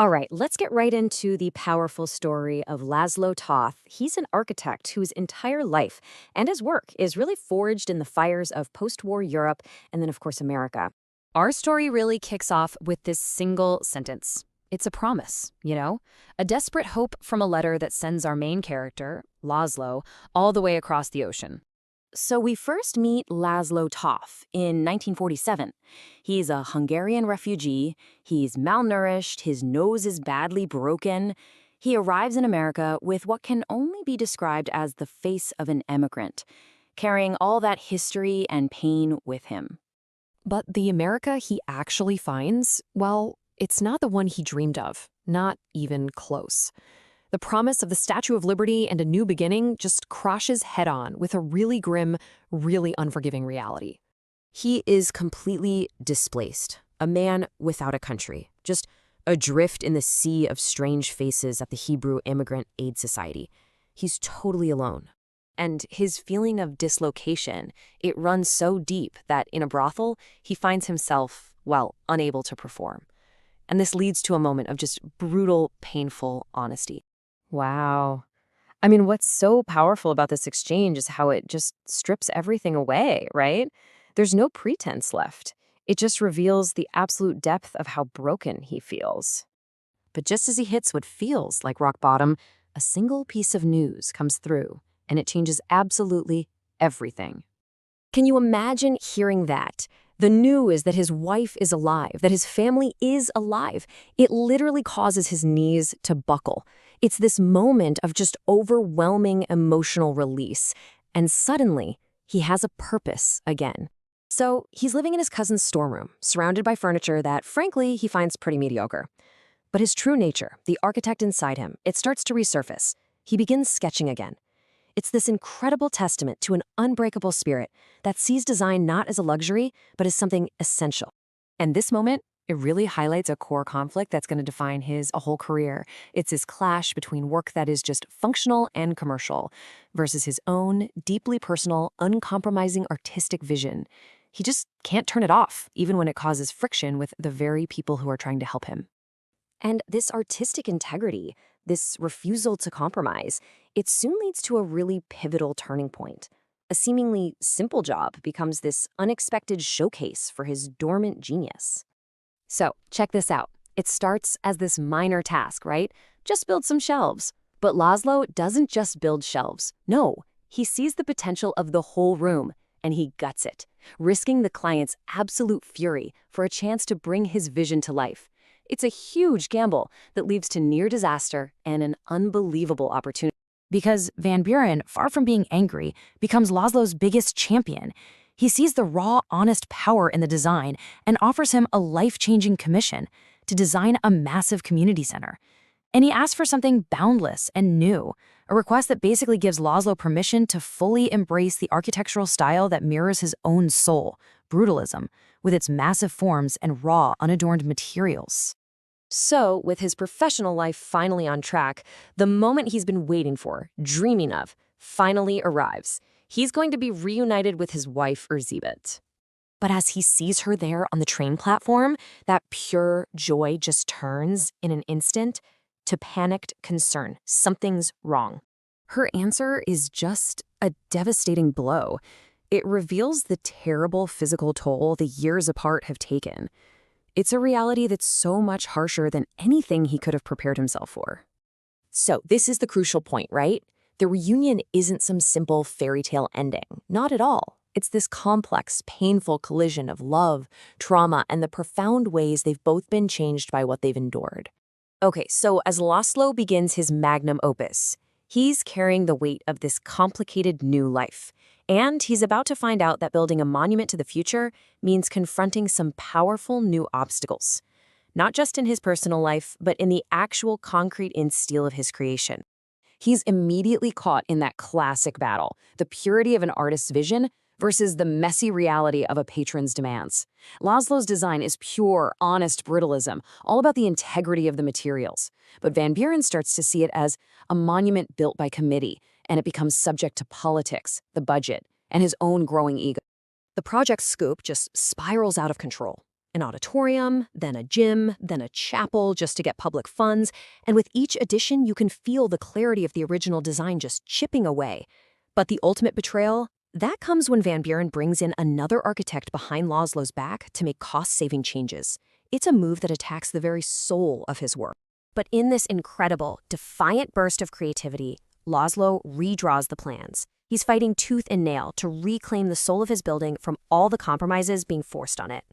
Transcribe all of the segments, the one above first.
All right, let's get right into the powerful story of László Tóth. He's an architect whose entire life and his work is really forged in the fires of post-war Europe and then, of course, America. Our story really kicks off with this single sentence. It's a promise, a desperate hope from a letter that sends our main character, László, all the way across the ocean. So we first meet László Tóth in 1947. He's a Hungarian refugee, he's malnourished, his nose is badly broken. He arrives in America with what can only be described as the face of an immigrant, carrying all that history and pain with him. But the America he actually finds, well, it's not the one he dreamed of, not even close. The promise of the Statue of Liberty and a new beginning just crashes head-on with a really grim, really unforgiving reality. He is completely displaced, a man without a country, just adrift in the sea of strange faces at the Hebrew Immigrant Aid Society. He's totally alone. And his feeling of dislocation, it runs so deep that in a brothel, he finds himself, unable to perform. And this leads to a moment of just brutal, painful honesty. Wow. I mean, what's so powerful about this exchange is how it just strips everything away, right? There's no pretense left. It just reveals the absolute depth of how broken he feels. But just as he hits what feels like rock bottom, a single piece of news comes through, and it changes absolutely everything. Can you imagine hearing that? The news that his wife is alive, that his family is alive. It literally causes his knees to buckle. It's this moment of just overwhelming emotional release. And suddenly, he has a purpose again. So he's living in his cousin's storeroom, surrounded by furniture that, frankly, he finds pretty mediocre. But his true nature, the architect inside him, it starts to resurface. He begins sketching again. It's this incredible testament to an unbreakable spirit that sees design not as a luxury, but as something essential. And this moment, it really highlights a core conflict that's going to define his whole career. It's his clash between work that is just functional and commercial versus his own deeply personal, uncompromising artistic vision. He just can't turn it off, even when it causes friction with the very people who are trying to help him. And this artistic integrity, this refusal to compromise, it soon leads to a really pivotal turning point. A seemingly simple job becomes this unexpected showcase for his dormant genius. So, check this out. It starts as this minor task, right? Just build some shelves. But László doesn't just build shelves. No, he sees the potential of the whole room, and he guts it, risking the client's absolute fury for a chance to bring his vision to life. It's a huge gamble that leads to near disaster and an unbelievable opportunity. Because Van Buren, far from being angry, becomes László's biggest champion. He sees the raw, honest power in the design and offers him a life-changing commission to design a massive community center. And he asks for something boundless and new, a request that basically gives László permission to fully embrace the architectural style that mirrors his own soul, Brutalism, with its massive forms and raw, unadorned materials. So, with his professional life finally on track, the moment he's been waiting for, dreaming of, finally arrives. He's going to be reunited with his wife, Erzsébet. But as he sees her there on the train platform, that pure joy just turns, in an instant, to panicked concern. Something's wrong. Her answer is just a devastating blow. It reveals the terrible physical toll the years apart have taken. It's a reality that's so much harsher than anything he could have prepared himself for. So this is the crucial point, right? The reunion isn't some simple fairy tale ending. Not at all. It's this complex, painful collision of love, trauma, and the profound ways they've both been changed by what they've endured. Okay, so as László begins his magnum opus, he's carrying the weight of this complicated new life. And he's about to find out that building a monument to the future means confronting some powerful new obstacles. Not just in his personal life, but in the actual concrete and steel of his creation. He's immediately caught in that classic battle, the purity of an artist's vision versus the messy reality of a patron's demands. László's design is pure, honest brutalism, all about the integrity of the materials. But Van Buren starts to see it as a monument built by committee, and it becomes subject to politics, the budget, and his own growing ego. The project's scope just spirals out of control. An auditorium, then a gym, then a chapel just to get public funds, and with each addition you can feel the clarity of the original design just chipping away. But the ultimate betrayal? That comes when Van Buren brings in another architect behind László's back to make cost-saving changes. It's a move that attacks the very soul of his work. But in this incredible, defiant burst of creativity, László redraws the plans. He's fighting tooth and nail to reclaim the soul of his building from all the compromises being forced on it.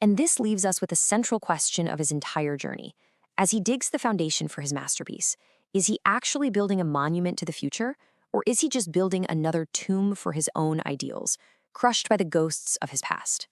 And this leaves us with the central question of his entire journey. As he digs the foundation for his masterpiece, is he actually building a monument to the future, or is he just building another tomb for his own ideals, crushed by the ghosts of his past?